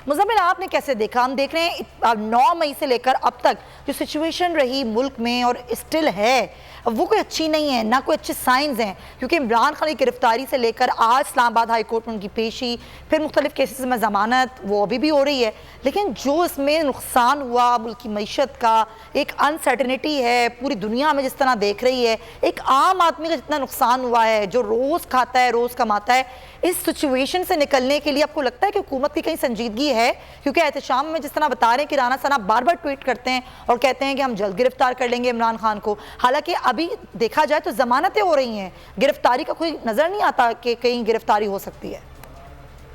मुज़म्मिल, आपने कैसे देखा? हम देख रहे हैं 9 मई से लेकर अब तक जो सिचुएशन रही मुल्क में और स्टिल है वो कोई अच्छी नहीं है, ना कोई अच्छे साइंस हैं, क्योंकि इमरान खान की गिरफ्तारी से लेकर आज इस्लामाबाद हाई कोर्ट में उनकी पेशी, फिर मुख्तलिफ केसेस में ज़मानत वो अभी भी हो रही है, लेकिन जो इसमें नुकसान हुआ मुल्क की मईशत का, एक अनसर्टनिटी है पूरी दुनिया में जिस तरह देख रही है, एक आम आदमी का जितना नुकसान हुआ है जो रोज़ खाता है रोज़ कमाता है, इस सिचुएशन से निकलने के लिए आपको लगता है कि हुकूमत की कहीं संजीदगी है? क्योंकि एहतशाम में जिस तरह बता रहे हैं कि राना सना बार बार ट्वीट करते हैं और कहते हैं कि हम जल्द गिरफ्तार कर लेंगे इमरान खान को, हालांकि अभी देखा जाए तो जमानतें हो रही हैं, गिरफ्तारी का कोई नजर नहीं आता कि कहीं गिरफ्तारी हो सकती है।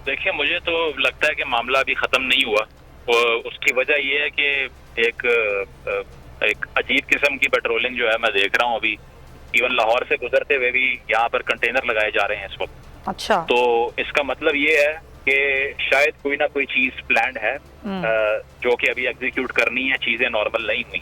देखिए, मुझे तो लगता है कि मामला अभी खत्म नहीं हुआ और उसकी वजह यह है कि एक अजीब किस्म की पेट्रोलिंग जो है मैं देख रहा हूँ अभी, इवन लाहौर से गुजरते हुए भी यहाँ पर कंटेनर लगाए जा रहे हैं इस वक्त। अच्छा, तो इसका मतलब ये है कि शायद कोई ना कोई चीज प्लान्ड है जो कि अभी एग्जीक्यूट करनी है। चीजें नॉर्मल नहीं हुई।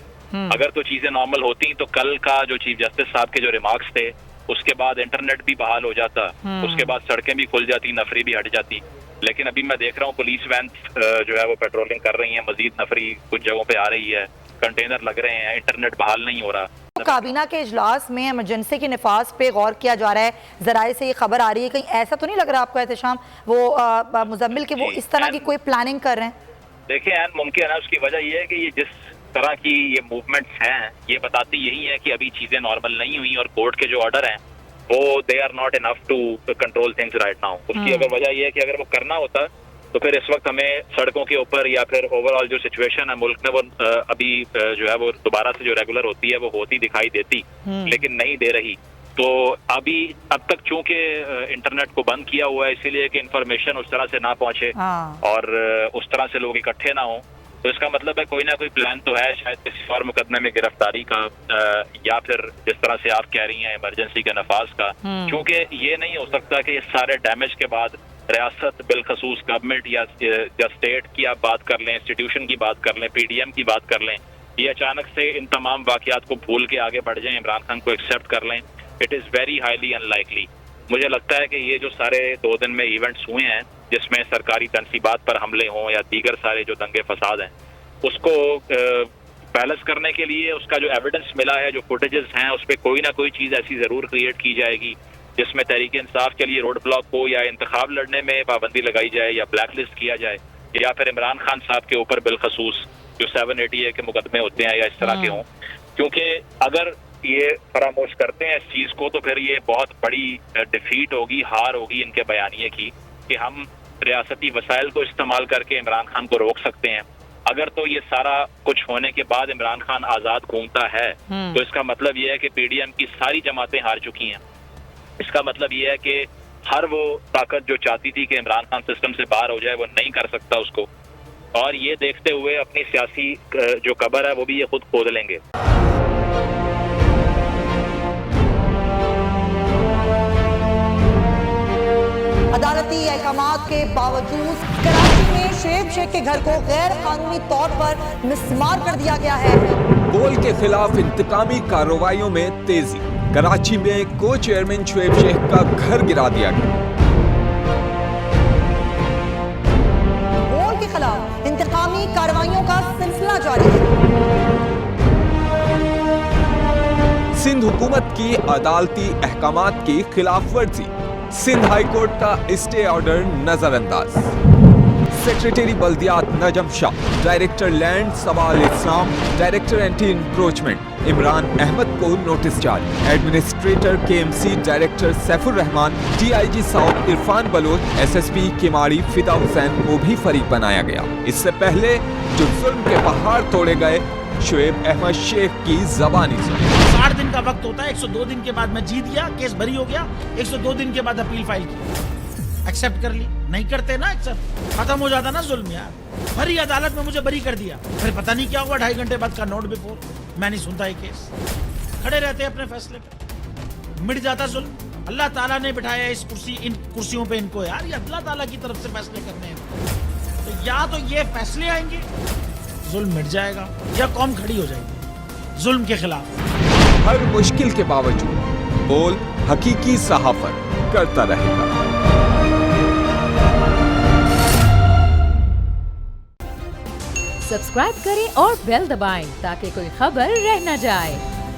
अगर तो चीजें नॉर्मल होती तो कल का जो चीफ जस्टिस साहब के जो रिमार्क्स थे उसके बाद इंटरनेट भी बहाल हो जाता, उसके बाद सड़कें भी खुल जाती, नफरी भी हट जाती। लेकिन अभी मैं देख रहा हूँ पुलिस वैन जो है वो पेट्रोलिंग कर रही है, मजीद नफरी कुछ जगहों पे आ रही है, कंटेनर लग रहे हैं, इंटरनेट बहाल नहीं हो रहा। तो काबीना के इजलास में इमरजेंसी के नफाज पे गौर किया जा रहा है, जराए से ये खबर आ रही है, कहीं ऐसा तो नहीं लग रहा आपको एहतशाम वो मुजम्मिल के वो इस तरह की कोई प्लानिंग कर रहे हैं? देखिए, मुमकिन है। उसकी वजह यह है कि ये जिस तरह की ये मूवमेंट्स हैं ये बताती यही है कि अभी चीजें नॉर्मल नहीं हुई और कोर्ट के जो ऑर्डर हैं वो they are not enough to control things right now. उसकी अगर वजह यह है कि अगर वो करना होता तो फिर इस वक्त हमें सड़कों के ऊपर या फिर ओवरऑल जो सिचुएशन है मुल्क में वो अभी जो है वो दोबारा से जो रेगुलर होती है वो होती दिखाई देती, लेकिन नहीं दे रही। तो अभी अब तक चूंकि इंटरनेट को बंद किया हुआ है इसीलिए कि इंफॉर्मेशन उस तरह से ना पहुंचे और उस तरह से लोग इकट्ठे ना हो, तो इसका मतलब है कोई ना कोई प्लान तो है शायद किसी और मुकदमे में गिरफ्तारी का या फिर जिस तरह से आप कह रही हैं इमरजेंसी के नफाज का। क्योंकि ये नहीं हो सकता कि इस सारे डैमेज के बाद रियासत बिलखसूस गवर्नमेंट या स्टेट की आप बात कर लें, इंस्टीट्यूशन की बात कर लें, PDM की बात कर लें, ये अचानक से इन तमाम वाकयात को भूल के आगे बढ़ जाएं, इमरान खान को एक्सेप्ट कर लें। It is very highly unlikely. मुझे लगता है कि ये जो सारे 2 दिन में इवेंट्स हुए हैं जिसमें सरकारी तनसीबात पर हमले हों या दीगर सारे जो दंगे फसाद हैं उसको बैलेंस करने के लिए उसका जो एविडेंस मिला है, जो फुटेजेस हैं, उस पर कोई ना कोई चीज़ ऐसी ज़रूर क्रिएट की जाएगी जिसमें तहरीक इंसाफ के लिए रोड ब्लॉक हो या इंतखाब लड़ने में पाबंदी लगाई जाए या ब्लैक लिस्ट किया जाए या फिर इमरान खान साहब के ऊपर बिलखसूस जो 780A के मुकदमे होते हैं या इस तरह के हों। क्योंकि अगर ये फरामोश करते हैं इस चीज़ को तो फिर ये बहुत बड़ी डिफीट होगी, हार होगी इनके बयानिए की कि हम रियासती वसाइल को इस्तेमाल करके इमरान खान को रोक सकते हैं। अगर तो ये सारा कुछ होने के बाद इमरान खान आज़ाद घूमता है तो इसका मतलब ये है कि PDM की सारी जमातें हार चुकी हैं। इसका मतलब ये है कि हर वो ताकत जो चाहती थी कि इमरान खान सिस्टम से बाहर हो जाए वो नहीं कर सकता उसको, और ये देखते हुए अपनी सियासी जो कब्र है वो भी ये खुद खोद लेंगे। अदालती अहकामात के बावजूद कराची में शुएब शेख के घर को गैर कानूनी तौर पर मिसमार कर दिया गया है। बोल के खिलाफ इंतकामी कार्रवाइयों में तेजी। कराची में को चेयरमैन शुएब शेख का घर गिरा दिया गया। बोल के खिलाफ इंतकामी कार्रवाइयों का सिलसिला जारी है। सिंध हुकूमत की अदालती अहकामात की खिलाफ वर्जी। सिंध हाई कोर्ट का स्टे ऑर्डर नजरअंदाज। सेक्रेटरी बल्दियात Najam Shah, director land Sawal Islam, director anti encroachment Imran Ahmed को नोटिस जारी। Administrator KMC director Saifur Rehman, DIG south Irfan Baloch, SSP Keamari Fida Hussain को भी फरीक बनाया गया। इससे पहले जो जुल्म के पहाड़ तोड़े गए, शुएब अहमद शेख की जबानी सुनी। 60 दिन का वक्त होता है, 102 दिन के बाद मैं जीत गया, केस बरी हो गया, 102 दिन के बाद अपील फाइल की, एक्सेप्ट कर ली। नहीं करते ना एक्सेप्ट, खत्म हो जाता ना जुल्म यार। भरी अदालत में मुझे बरी कर दिया, फिर पता नहीं क्या हुआ, 2.5 घंटे बाद का नोट बिफोर, मैं नहीं सुनता ये केस, खड़े रहते अपने फैसले पे, मिट जाता जुल्म। अल्लाह ताला ने बिठाया इस इन कुर्सियों पे इनको यार, ये अल्लाह ताला की तरफ से फैसले करने हैं। तो या तो ये फैसले आएंगे, जुल्म मिट जाएगा, या कौम खड़ी हो जाएगी जुल्म के खिलाफ। हर मुश्किल के बावजूद बोल हकीकी सहाफत करता रहेगा। सब्सक्राइब करें और बेल दबाएं ताकि कोई खबर रह न जाए।